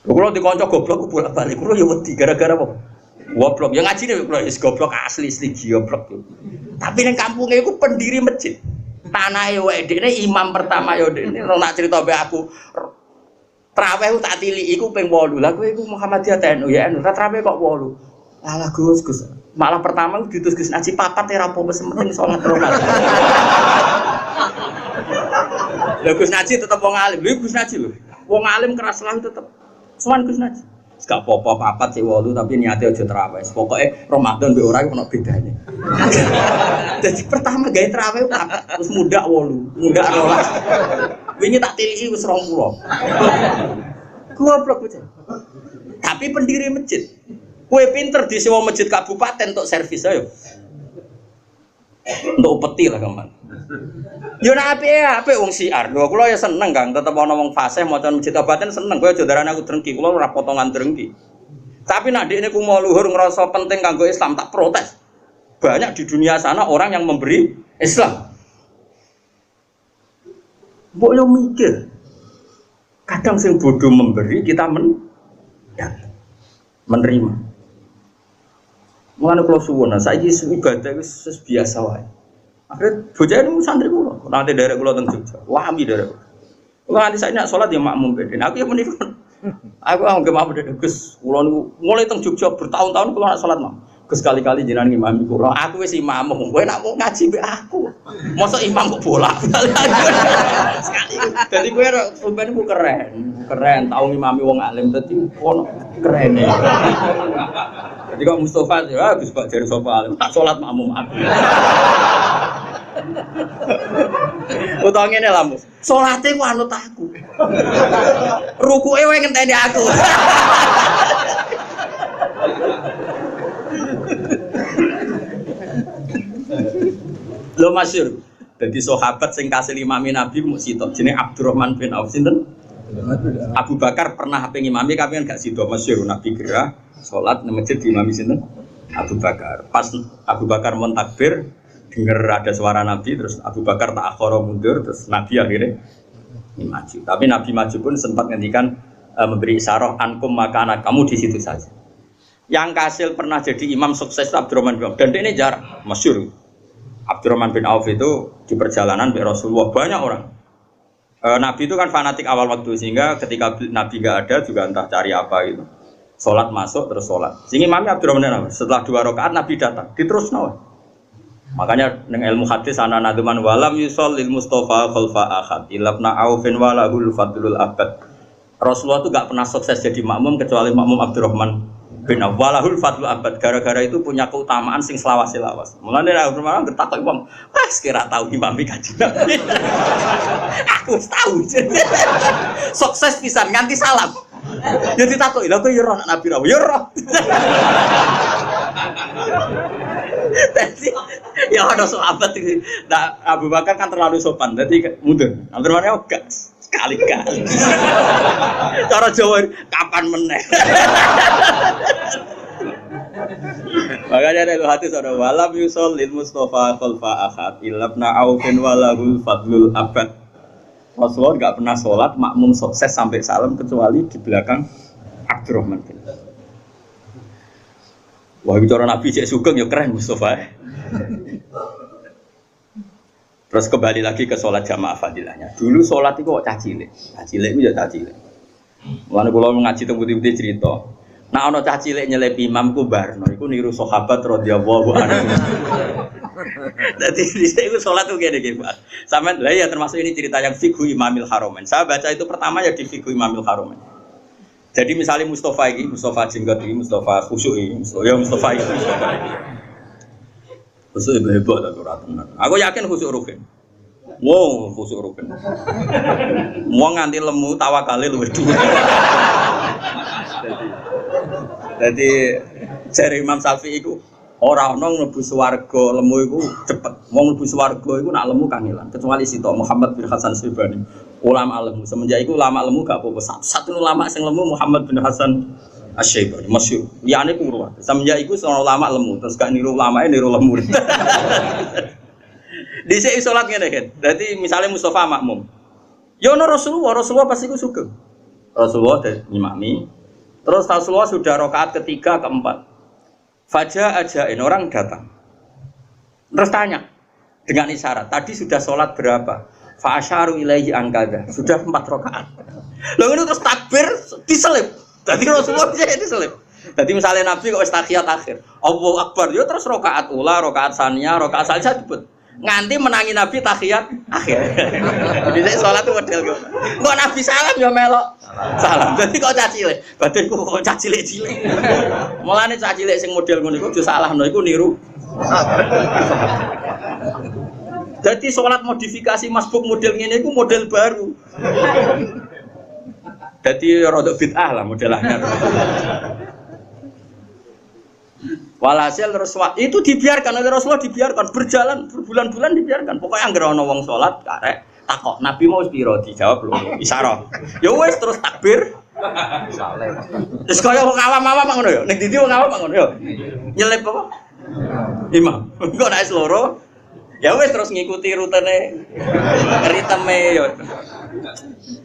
Kulo dikonco goblok bolak-balik. Kulo ya wedi gara-gara apa? Goblok. Ya ngaji nek kulo wis goblok asli goblok. Tapi ning kampunge iku pendiri masjid. Tanahe wae dekne imam pertama ya dekne nak cerita mbek aku. Traweh tak tiliki iku ping 8. Lah kowe iku Muhammadiyah TNU ya anu. Traweh kok 8. Alah Gus. Malah pertama diutus Gus Naji papat ya rapo wis penting salat Ramadan. Lah Gus Naji tetep wong alim. Lho Gus Naji lho. Wong alim keras lah tetep. Sowan Gus Naji. Gak apa-apa papat sik 8 tapi niate aja traweh. Pokoke Ramadan mbek ora ono bedane. Jadi pertama gawe traweh papat terus mudak 8, mudak 12. Wingi tak tiliki wis 20. Goblok bocah. Tapi pendiri masjid. Kowe pinter disewa masjid kabupaten untuk servis ayo. Untuk upeti lah kaman. Yo nek apik wong siar. Lho kula ya seneng Kang, tetep ana wong fasih maca masjid kabupaten seneng. Kowe aja darane aku drengki, kula ora potongan drengki. Tapi nek dekne ku mau luhur ngrasa penting kanggo Islam tak protes. Banyak di dunia sana orang yang memberi Islam. Mbok yo mikir. Kadang sing bodoh memberi kita menerima. Mulane kula suwun, saiki ibadah wis biasa wae. Akhirnya bocah itu santri kula. Nanti derek kula teng Jogja. Wami derek. Kula nanti saiki nak salat ya makmum beden. Aku ya meniku. Aku anggere makmum beden Gus. Kula niku mulai teng Jogja bertahun-tahun kula nak salat makmum. Gus kali-kali jenengan ngimami kula. Aku wis imam. Kowe nak mau ngaji mbek aku. Mosok imam kok bolak. Sekali. Dadi kowe sampeyan ku keren. Keren tau ngimami wong alim dadi ono keren. Jadi kok Mustafa ya Gus Pak jare sapa alim. Tak salat makmum aku. Utawa ngene lah, Mus. Salate ku anut aku. Rukuke wae ngenteni aku. Lho masyhur. Dadi sahabat sing kasil imami Nabi mung sitok jenenge Abdurrahman bin Auf sinten? Abu Bakar pernah pengen imami tapi kan gak sitok masyhur Nabi gerah salat nang masjid imami sinten? Abu Bakar. Pas Abu Bakar mau takbir dengar ada suara Nabi terus Abu Bakar tak akhara mundur terus Nabi akhirnya maju. Tapi Nabi maju pun sempat ngendikan memberi isyarah ankum maka anak kamu di situ saja. Yang kasil pernah jadi imam sukses Abdurrahman bin Auf dan ini jarang masyhur. Abdurrahman bin Auf itu di perjalanan dengan Rasulullah banyak orang. Nabi itu kan fanatik awal waktu sehingga ketika Nabi nggak ada juga entah cari apa gitu. Sholat masuk terus sholat. Sehingga imamnya Abdurrahman bin Auf setelah 2 rakaat Nabi datang diterus nawa. Makanya dengan ilmu hadis ana nadzuman walam yusallil Mustafa khalfa ahad ilabna Aufin walahul fadlul abad. Rasulullah itu nggak pernah sukses jadi makmum kecuali makmum Abdurrahman bin Auf walahul fadlul abad. Gara-gara itu punya keutamaan sing selawas-selawas. Mulane Abdurrahman bertakwa imam, "Pas kira tahu imami kaji Nabi." Aku tahu. Sukses pisan nganti salam. Jadi takoki, lha kok ya roh Nabi ra? Ya roh. Jadi ya ada sahabat itu. Nah, Abu Bakar kan terlalu sopan, jadi mundur. Abdurrahman enggak sekali-kali. Cara Jawa kapan meneh. Makanya ada hadis ada walam yusallil Mustafa khalfa ahad ilabna Aufin walahul fadlul abad. Rasulullah enggak pernah sholat makmum sukses sampai salam kecuali di belakang Abdurrahman bin Auf. Wah, bicara Nabi cek sugeng ya keren Mustafa. Terus kembali lagi ke sholat jamaah fadilahnya. Dulu sholat itu kok cacile. Cacile itu ya cacile. Mulane kula ngaji teng putih-putih cerita. Nah ana cah cilik nyelip imam ku barno iku niru sahabat radhiyallahu anhu. Dadi iku salat ku ngene iki, Pak. Sampeyan lha ya termasuk ini cerita yang Fiqhu Imamil Haramain. Saya baca itu pertama ya di Fiqhu Imamil Haramain. Jadi misalnya Mustafa jenggot ini, Mustafa khusyuk ini, Mustafa itu Mustafa ini. Khusyuk hebat atau tenan. Aku yakin khusyuk rugen. Wow, khusyuk rugen. Mau nganti lemu tawakale luwih dhuwur. Jadi jare Imam Syafi'i iku ora ana mlebu swarga lemu iku cepet. Wong mlebu swarga iku nak lemu kangelan, kecuali Sito Muhammad bin Hasan Syaibani. Ulama lemu semenjak iku ulama lemu gak apa-apa. Satu ulama sing lemu Muhammad bin Hasan Asy-Syaibani masyhur. Liyane ku ruwet. Semenjak iku seorang ulama lemu terus gak niru ulamae niru lemu. Dhisik salat ngene kan. Dadi misale Mustafa makmum. Ya ana Rasulullah pasti ku sugeng. Rasulullah dan imami. Terus Rasulullah sudah rakaat ketiga keempat. Fajr ajain orang datang. Terus tanya dengan isyarat. Tadi sudah sholat berapa? Fa'asyaru ilaihi angkada. Sudah 4 rakaat. Lalu itu terus takbir diselip. Jadi Rasulullah bisa diselip. Jadi misalnya Nabi kok tahiyat akhir, Allahu Akbar, yo terus rakaat ula, rakaat saniyah, rakaat salisah disebut. Nganti menangi Nabi tahiyat akhir. Jadi saya sholat itu model kok. Kok Nabi salam ya melok salam. Jadi kok cacile, badanku kok cacile-cile. Mulane cacile sing model ngono iku aja salahno iku niru. Jadi sholat modifikasi masbuk model ngene iku model baru. Jadi rodok bid'ah lah modelnya. Walhasil terus itu dibiarkan oleh Rasulullah, dibiarkan berjalan berbulan-bulan dibiarkan. Pokoknya anggere ana wong salat karek takok Nabi mau piro dijawab lho isyarah. Ya wis terus takbir. Terus kaya wong awam-awam ngono ya. Ning ndi wong awam ngono ya. Nyelip apa? Imam. Engko nek loro ya wis terus ngikuti rutene ritme ya.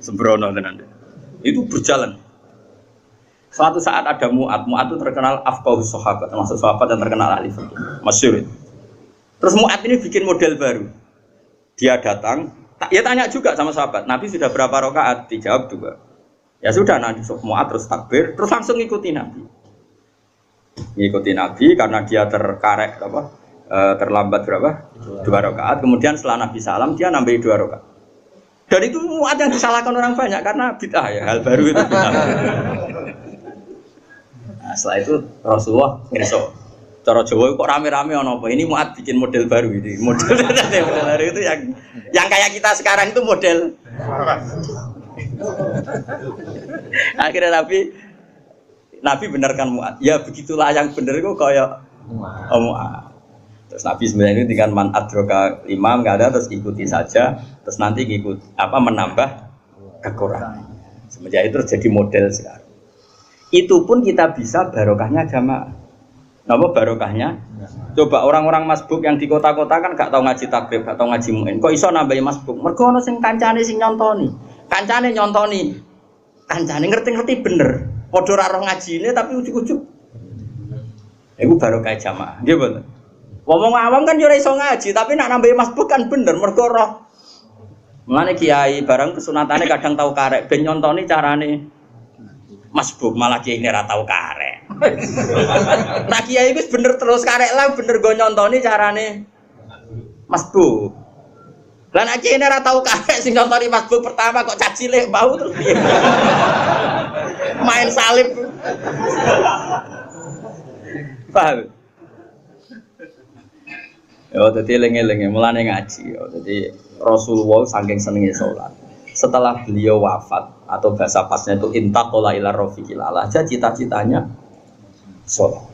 Sembrono tenan. Itu berjalan. Suatu saat ada Mu'ad itu terkenal afqahus sahabat, termasuk sahabat yang terkenal ahli fikih, masyhur. Terus Mu'ad ini bikin model baru. Dia datang, ya tanya juga sama sahabat, Nabi sudah berapa rakaat? Dijawab juga. Ya sudah, Nabi Mu'ad terus takbir, terus langsung ngikuti Nabi. Ngikuti Nabi karena dia terkarek terlambat berapa? 2 rakaat. Kemudian setelah Nabi salam dia nambahi 2 rakaat. Dan itu Mu'ad yang disalahkan orang banyak karena bid'ah ya, hal baru itu bid'ah. Nah, setelah itu Rasulullah ngerso. Cara Jawa kok rame-rame ono apa? Ini Mu'ad bikin model baru ini. Model baru itu yang kayak kita sekarang itu model. Akhirnya Nabi benarkan Mu'ad. Ya begitulah yang benar itu kayak Mu'ad. Terus Nabi sebenarnya ini dengan man adroka imam enggak ada terus ikuti saja. Terus nanti menambah kekurangan. Semenjak itu jadi model sekarang. Itu pun kita bisa barokahnya jamaah. Napa barokahnya? Coba orang-orang masbuk yang di kota-kota kan gak tahu ngaji takrib, gak tahu ngaji muin. Kok iso nambahi masbuk? Mergo ana sing kancane sing nyontoni. Kancane nyontoni. Kancane ngerti-ngerti bener. Padha ora roh ngajine tapi ujug-ujug. Iku barokah jamaah. Nggih mboten. Wong awam kan yo ora iso ngaji, tapi nak nambahi masbuk kan bener mergo roh. Mulane kiai barang kesunatane kadang tahu karek ben nyontoni carane masbuk, malah kiai ini ora tau karek. Nah kiai wis bener terus karek lah bener go nyontoni carane masbuk. Lah nek kiai ini ora tau karek sing nyontoni masbuk pertama kok cacilek bau terus piye? Main salib. Paham? Ya dadi eling-eling mulane ngaji ya. Dadi Rasulullah saking senenge salat. Setelah beliau wafat atau bahasa pasnya itu intaqala ila rafiqil a'la, cita-citanya sholat.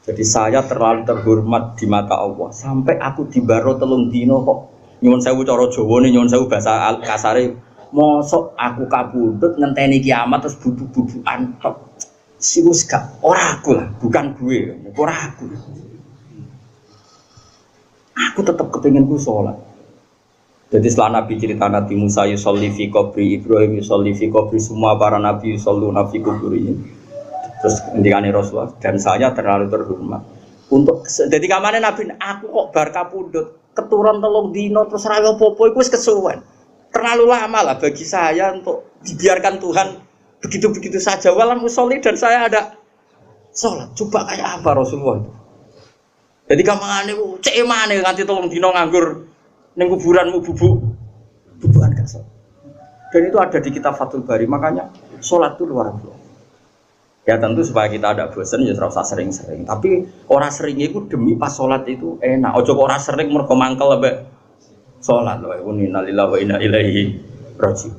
Jadi saya terlalu terhormat di mata Allah sampai aku dibaro 3 dino kok nyuwun sewu cara Jawa nih, nyuwun sewu bahasa kasare mosok aku kabudut ngenteni kiamat terus bubuk-bubukan tok. Siwus gak ora aku lah, bukan gue, ora aku. Aku tetap kepengin ku sholat. Jadi setelah Nabi cerita Nabi Musa yusolli fi qabri, Ibrahim yusolli fi qabri, semua para Nabi yusalluna fi qabri. Terus ngendikane Rasulullah, dan saya terlalu terhormat untuk jadi kamane Nabi aku kok bar kapundhut keturun 3 dino terus ra apa-apa iku wis kesuwen. Terlalu lama lah bagi saya untuk dibiarkan Tuhan begitu-begitu saja walam musolli dan saya ada sholat. Coba kayak apa Rasulullah itu. Jadi kamane ku cek emane nganti 3 dino nganggur ning kuburanmu bubukan gak sholat. Dan itu ada di kitab Fathul Bari, makanya sholat itu luar biasa. Ya tentu supaya kita ada bosan ya serasa sering-sering. Tapi orang seringnya itu demi pas sholat itu enak. Ojo kok orang sering mergo mangkel ambek sholat loh. Inna lillahi wa inna ilaihi raji'un.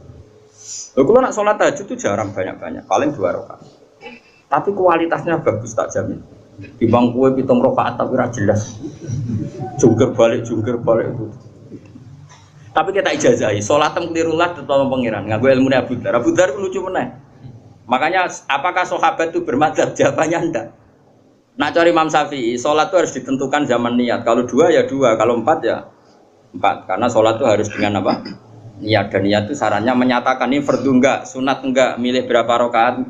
Lho kalau nak sholat tahajud itu jarang banyak-banyak, paling 2 rakaat. Tapi kualitasnya bagus tak jamin. Timbang kowe 7 rakaat tapi ora jelas. Jungkir balik itu. Tapi kita ijazahi, sholatem kelirulah tetap pengiran. Nganggo ilmu Abu Dzar. Abu Dzar lucu meneh. Makanya apakah sahabat itu bermadzhab? Jawabannya enggak. Nah cari Imam Syafi'i, sholat itu harus ditentukan zaman niat. Kalau 2 ya 2, kalau 4 ya 4. Karena sholat itu harus dengan apa? Niat dan niat itu sarannya menyatakan ini fardu enggak, sunat enggak, milih berapa rakaat.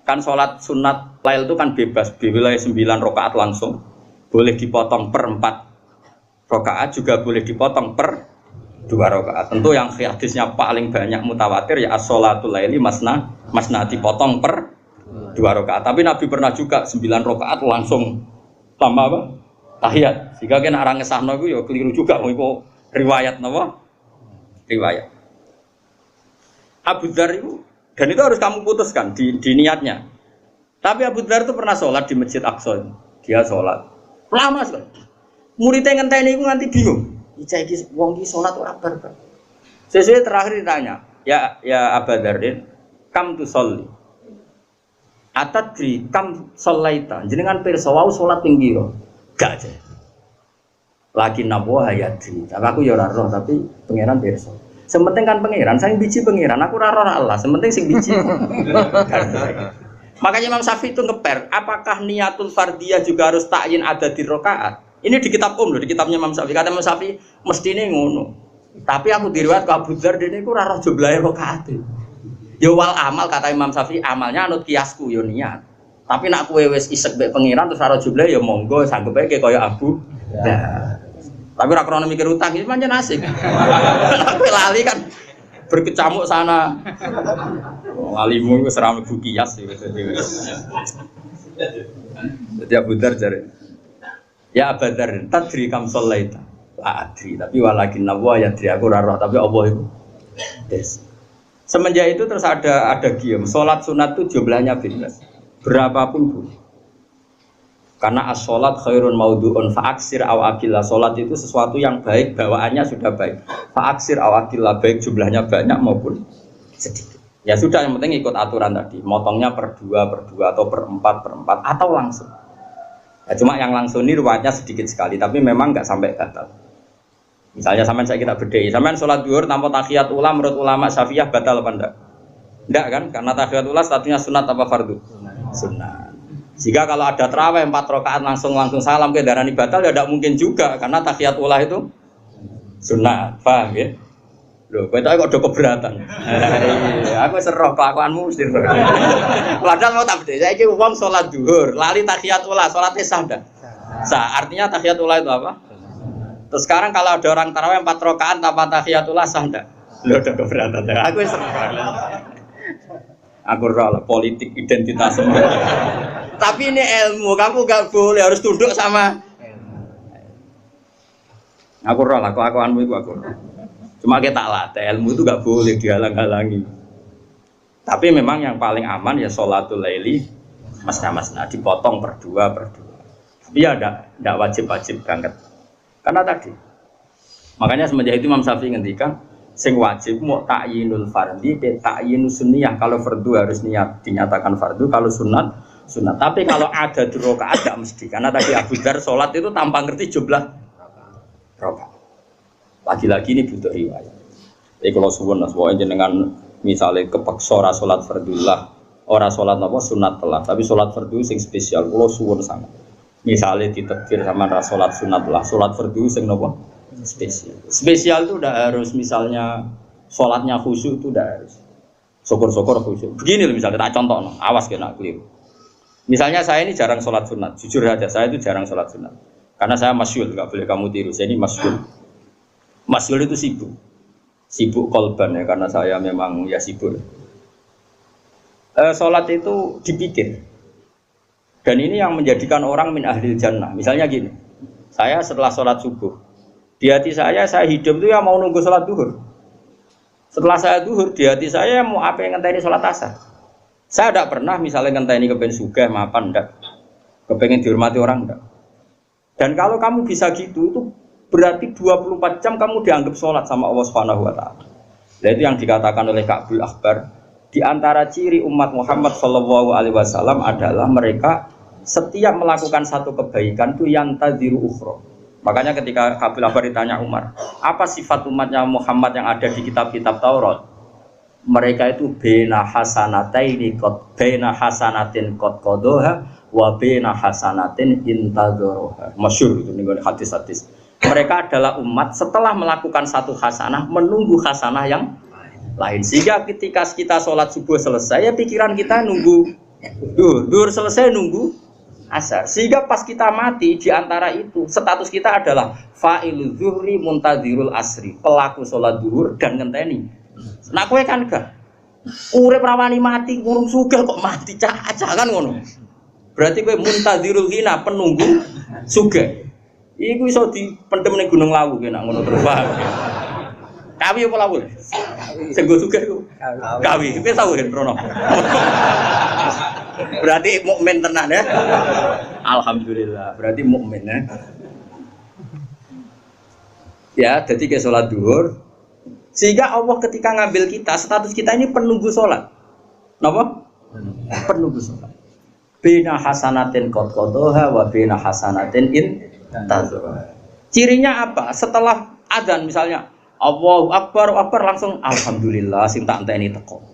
Kan sholat sunat lail itu kan bebas, dimulai 9 rakaat langsung. Boleh dipotong per 4 rakaat, juga boleh dipotong per 2 rakaat. Tentu yang hadisnya paling banyak mutawatir ya as-sholatul laili masna dipotong per 2 rakaat. Tapi Nabi pernah juga 9 rakaat langsung tambah apa? Tahiyat. Sehingga kan orang ngesahno itu ya keliru juga itu riwayat napa? Riwayat. Abu Dzar itu, dan itu harus kamu putuskan di niatnya. Tapi Abu Dzar itu pernah sholat di Masjid Aqsa. Dia sholat lama sekali. Muridnya ngenteni itu nanti bingung. Iki wong iki sholat ora barbar. Sesuai terakhir ditanya, ya Abu Dzarin, kam tu sholli. Atadri kam sholaita. Jenengan pirsa wau sholat ping pira? Gak aja. Lagi nabo hayati. Tapi aku ya ora roh, tapi pangeran pirsa. Sementing kan pangeran, saya biji pangeran, aku ora roh Allah, sementing sing biji. Makanya Imam Syafi'i itu ngeper, apakah niatul fardiyah juga harus takyin ada di rakaat? Ini di kitab loh, di kitabnya Imam Syafi'i. Kata Imam Syafi'i mestine ngono. Tapi aku diriwayat ke Abu Dzar dene iku ora roh jumlahe rakaat. Ya wal amal kata Imam Syafi'i, amalnya anut kiasku yo niat. Tapi nak kowe wis isek mbek pangeran terus ora roh jumlahe ya monggo sanggep ae kaya Abu Dzar. Tapi ora krono mikir utang iki pancen asik. Tapi lali kan berkecamuk sana. Walimu wis ora mlebu kias. Jadi Abu Dzar jare. Ya Abu Dzar, tadri kam sholaita. La adri, tapi walakin Allah ya adri aku ora roh, tapi Allah itu. Yes. Semenjak itu terus ada gium, salat sunat itu jumlahnya bebas. Berapapun Bu. Karena as-sholat khairun maudhu'un fa'aksir aw aqillah. Sholat itu sesuatu yang baik, bawaannya sudah baik. Fa'aksir aw aqillah, baik jumlahnya banyak maupun sedikit. Ya sudah, yang penting ikut aturan tadi. Motongnya per 2 atau per 4 atau langsung. Ya, cuma yang langsung ini riwayatnya sedikit sekali, tapi memang nggak sampai batal. Misalnya sampean saya kita bedai, sampean sholat duhur tanpa tahiyat ula menurut ulama Syafi'iyah batal apa enggak? Enggak kan? Karena tahiyat ula statusnya sunat apa fardu? Sunat. Jika kalau ada tarawih 4 rakaat langsung salam ke darani batal ya tidak mungkin juga karena tahiyat ulah itu sunat, paham ya? Loh, kowe kok udah keberatan. Aku seroh kelakuanmu mesti. Padahal mau tak beda. Saiki wong salat zuhur, lali tahiyat ulah, salatnya sah ndak? Sah. Artinya tahiyat ulah itu apa? Terus sekarang kalau ada orang tarawih 4 rakaat tanpa tahiyat ulah sah ndak? Loh, udah keberatan. Aku seroh. Aku roh politik identitas semua. Tapi ini ilmu, kamu gak boleh harus tunduk sama aku roh lah, kelakuanmu itu aku roh. Cuma kita latih, ilmu itu gak boleh dihalang-halangi. Tapi memang yang paling aman ya sholatul laili masna dipotong per 2. Tapi ya tidak wajib banget. Karena tadi, makanya semenjak itu Imam Syafi'i ngendikan sing wajib mau takyinul fardhi ke takyinus sunniyah. Kalau fardu harus dinyatakan fardu, kalau sunat. Tapi kalau ada di rakaat tidak mesti. Karena tadi Abu Dzar sholat itu tanpa ngerti jumlah rakaat. Lagi-lagi ini butuh riwayat. Jadi kalau suwun pokoknya jenengan misalnya kepeksa ora sholat fardullah, ora sholat apa sunat telah. Tapi sholat fardu sing spesial. Kalau suwun sangat. Misalnya ditekfir sama ora sholat sunat lah, sholat fardu sing apa spesial. Spesial itu udah harus misalnya sholatnya khusyuk itu udah harus. Syukur-syukur khusyuk. Begini loh misalnya tak contoh, awas kena keliru. Misalnya saya ini jarang sholat sunat, jujur saja saya itu jarang sholat sunat. Karena saya masyhur, nggak boleh kamu tiru. Saya ini masyhur. Masyhur itu sibuk kolban ya, karena saya memang ya sibuk. Sholat itu dipikir. Dan ini yang menjadikan orang min ahlil jannah. Misalnya gini, saya setelah sholat subuh, di hati saya hidup itu ya mau nunggu sholat duhur. Setelah saya duhur, di hati saya mau apa yang ngenteni sholat asar. Saya tidak pernah misalnya ngenteni kepengen sugih mapan ndak, kepengen dihormati orang ndak. Dan kalau kamu bisa gitu itu berarti 24 jam kamu dianggap sholat sama Allah Subhanahu wa taala. Nah, itu yang dikatakan oleh Ka'bul Akhbar, di antara ciri umat Muhammad sallallahu alaihi wasallam adalah mereka setiap melakukan satu kebaikan itu yang tadiru ukhra. Makanya ketika Ka'bul Akhbar ditanya Umar, apa sifat umatnya Muhammad yang ada di kitab-kitab Taurat? Mereka itu bena hasanataini qad bena hasanatin qad qadaha wa bena hasanatin intadharoha. Masyhur itu ning hadis-hadis. Mereka adalah umat setelah melakukan satu hasanah menunggu hasanah yang lain. Sehingga ketika kita sholat subuh selesai, ya pikiran kita nunggu duhur selesai nunggu asar. Sehingga pas kita mati di antara itu status kita adalah fa'ilul zuhri muntadzirul asri, pelaku sholat duhur dan ngenteni. Nah kowe kan gak urip rawani mati kurung sugih kok mati cacah kan ngono. Berarti kowe muntadzirul ghina, penunggu sugih. Iku iso dipendhem ning Gunung Lawu kena ngono terus paham. Kawi apa lawu? Sing go sugih iku. Kawi, kowe tau Rono. Berarti mukmin tenan ya. Alhamdulillah, berarti mukmin ya. Ya, jadi ke sholat duhur. Sehingga Allah ketika ngambil kita, status kita ini penunggu sholat. Napa? Penunggu sholat. Bina hasanatin qad qadaha wa bina hasanatin in tazura. Cirinya apa? Setelah adzan misalnya Allahu Akbar langsung alhamdulillah sing tak enteni teko.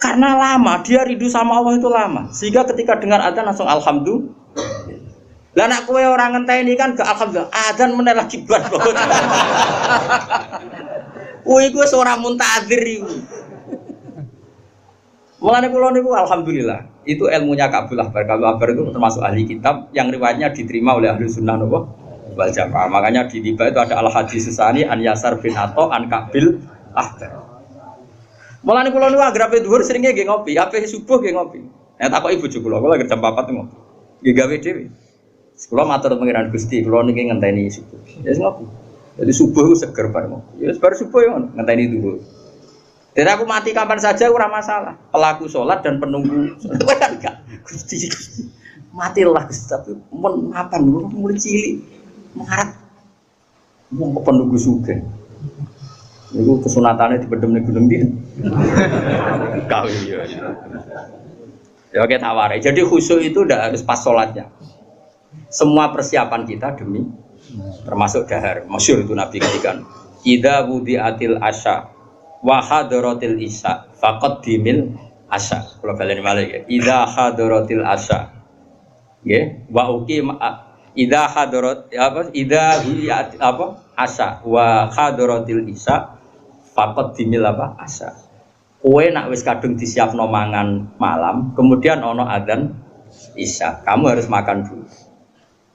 Karena lama, dia rindu sama Allah itu lama. Sehingga ketika dengar adzan langsung alhamdulillah. Lah nek kowe ora ngenteni kan gak alhamdulillah, adzan meneh lagi bar. Kowe iku wis ora muntadzir iku. Mulane kula niku alhamdulillah, itu ilmunya Ka'bul Ahbar. Ka'bul Ahbar itu termasuk ahli kitab yang riwayatnya diterima oleh ahli sunnah wal jamaah. Makanya di tiba itu ada al-hadis susani an Yasar bin Atha an Ka'bul Ahbar. Mulane kula niku agrape dhuwur seringe nggih ngopi, ape subuh nggih ngopi. Nek takoki bojo kula lagi jam 4 ngopi. Nggih gawe dhewe. Kula matur pengiran Gusti, kula niki ngenteni subuh. Ya ngopi. Jadi subuh ku seger bar ngopi. Ya bar subuh yo ngenteni dhuwur. Jadi aku mati kapan saja ora masalah. Pelaku sholat dan penunggu. Kan enggak. Gusti. Matilah Gusti tapi men mapan mulai cilik. Mengharap wong penunggu sugih. Niku kesunatane dipendhem ning gunung ndi? Kawi ya. Ya oke taware. Jadi khusyuk itu ndak harus pas sholatnya. Semua persiapan kita demi termasuk dahar. Masyhur itu Nabi ketikan. Idza wudi'atil asya wa hadaratil isya faqad dimil asya. Kalau baleni malih ya. Idza hadaratil asya. Nggih, wa uqim idza hadarat apa? Idza wudi'at apa? Asya wa hadaratil isya faqad dimil apa? Asya. Kowe nak wis kadung disiapno mangan malam, kemudian ono adzan isya, kamu harus makan dulu.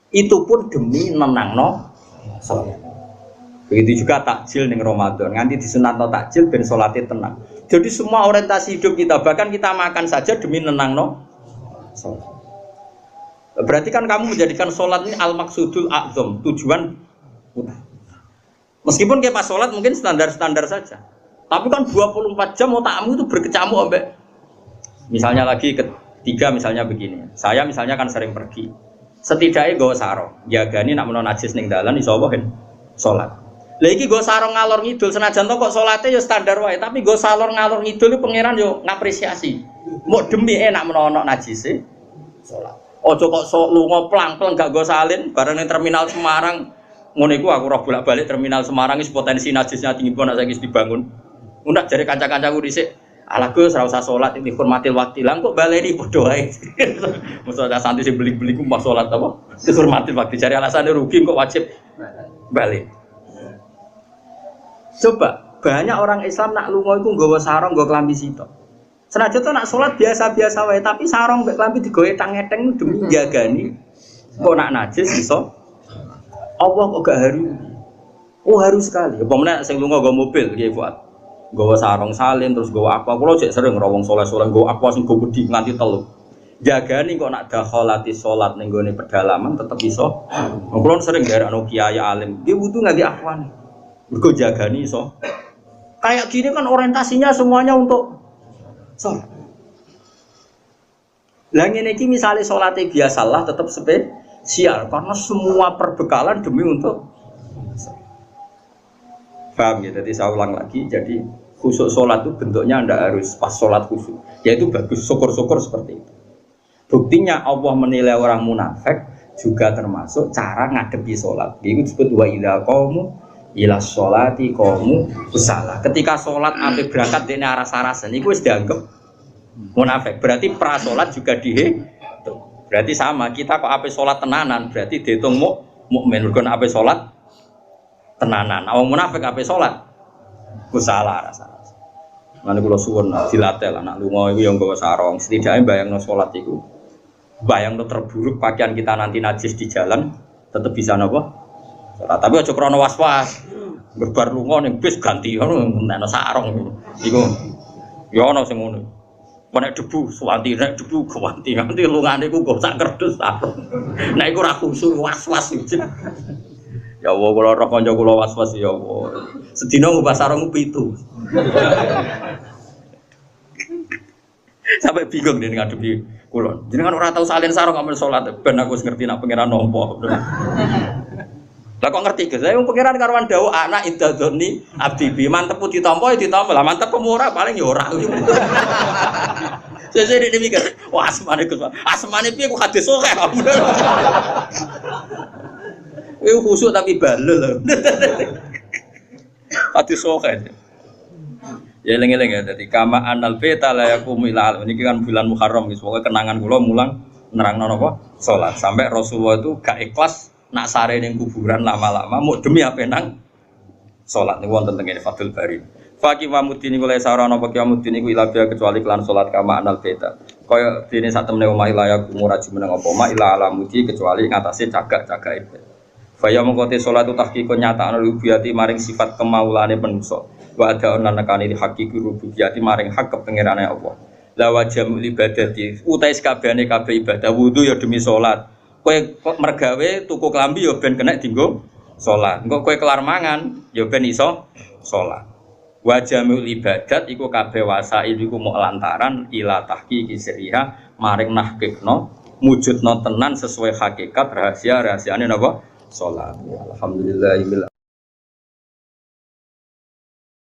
Itu pun demi nenangno salat. Begitu juga takjil ning Ramadan, nganti disunatno takjil ben salate tenang. Jadi semua orientasi hidup kita, bahkan kita makan saja demi nenangno salat. Berarti kan kamu menjadikan salat ini al-maqsudul a'zam, tujuan utama. Meskipun kayak pas salat mungkin standar-standar saja. Tapi kan 24 jam otakmu itu berkecamuk ambek. Misalnya lagi ketiga misalnya begini. Saya misalnya kan sering pergi. Setidaknya nggawa sarung, jagani nak menawa najis ning dalan iso apa kan salat. Lah iki nggawa sarung ngalor ngidul senajan to kok salate ya standar wae, tapi nggawa sarung ngalor ngidul iki pangeran yo ngapresiasi. Mok demi enak menawa ana najise salat. Aja kok lunga plang-plang gak nggawa salin bareng ning terminal Semarang. Ngono iku aku roh bolak-balik terminal Semarang wis potensi najisnya tinggi banget saiki dibangun. Udah jadi kanca-kancaku dhisik, ala Gus ora usah salat iki hormatil waktu. Lah kok baleni padha wae. Mosok ada santri sing beli-beli ku mbah salat apa? Dihormatil waktu. Jare alasane rugi kok wajib balik. Coba banyak orang Islam nak lunga iku nggawa sarung, nggawa klambi sitok. Senajan to nak salat biasa-biasa wae, tapi sarung mbek klambi digawe tang-eteng demi jagani. Kok nak najis iso Allah kok gak haru. Oh haru sekali. Apa meneh sing lunga nggawa mobil nggih Fuad. Gawa sarung salin terus gawa apa kula jek sering rawong soleh-soleh gawa apa sing go gedhi nganti telu. Jagani kok nak dakholati salat ning gone pedalaman tetep iso. Kula sering garekno kiai alim, dia wudu nganti afwan. Mergo jagani iso. Kayak gini kan orientasinya semuanya untuk salat. Lah ngene iki misale salate biasalah tetep spesial karena semua perbekalan demi untuk paham ya, jadi saya ulang lagi, jadi khusyuk sholat itu bentuknya anda harus pas sholat khusyuk, yaitu bagus, syukur-syukur seperti itu. Buktinya Allah menilai orang munafik juga termasuk cara ngadepi sholat. Itu disebut wa idza qamu ila sholati qamu kusala. Ketika sholat sampai berangkat dene aras-arasan, itu sudah dianggap munafik. Berarti pra sholat juga dihitung. Berarti sama, kita kok sampai sholat tenanan, berarti dihitung mukmin. Mergo nek ape salat tenanan. Wong munafik ape salat ku salah rasa. Lan kula suwun dilatih lah nak lunga iku ya nggawa sarung. Setidaknya bayangno salat iku. Bayangno terburuk pakaian kita nanti najis di jalan tetep bisa napa? Salat. Tapi aja krana was-was. Berbar lunga ning bis ganti ngono ngentekno sarung. Iku ya ana sing ngono. Nek debu suwanti nek debu ganti nganti lungane iku nggo sak kerdus sarung. Nek iku ora khusuk was-was. Ya Allah, kula roh kanca kula was-was ya Allah. Sedina ngubah sarung 7. Sampai bingung dia ngadepi kula. Jenengan ora tau salin sarung amal salat ben aku wis ngerti nek pangeran nampa. Lah kok ngerti Gus? Saya pangeran karuan dawuh anak idadzoni abdi bi mantep ditampa ya ditampa. Lah mantep ora paling ya ora. Sesuk dia mikir, wah asmane Gus. Asmane piye ku hadis oke. Iku khusuk tapi balel lho. Hadis oke. Ya eling-eling ya dadi kama anal beta la yaqumu ila niki kan bulan Muharram wis pokoke kenangan kula mulang nerangno napa salat sampai Rasulullah itu gak ikhlas nak sare ning kuburan lama-lama mau demi apa nang salat niku wonten teng Fathul Bari. Faqih wa mudini kula sarana apa kiamuddin iku ila kecuali kelan salat kama anal beta. Kaya dene sak temene omah ila yaqumu raji meneng apa ma ila alamudi kecuali ngatasé cagak-cagake. Faya mengkote salat tahqiqun nyatakno rububiyati maring sifat kemaulane manusa. Wa ada lan nekani hakiki rububiyati maring hak kepengerane Allah. La wajhul ibadati utais kabehane kabeh ibadah wudu ya demi salat. Kowe mergawe tuku klambi ya ben kena dienggo salat. Engko kowe kelar mangan ya ben iso salat. Wajhul ibadat iku kabeh wasail iku mok lantaran ila tahqiqi sirriha maring nahqiqno mujudno tenan sesuai hakikat rahasiane napa salat. Alhamdulillah.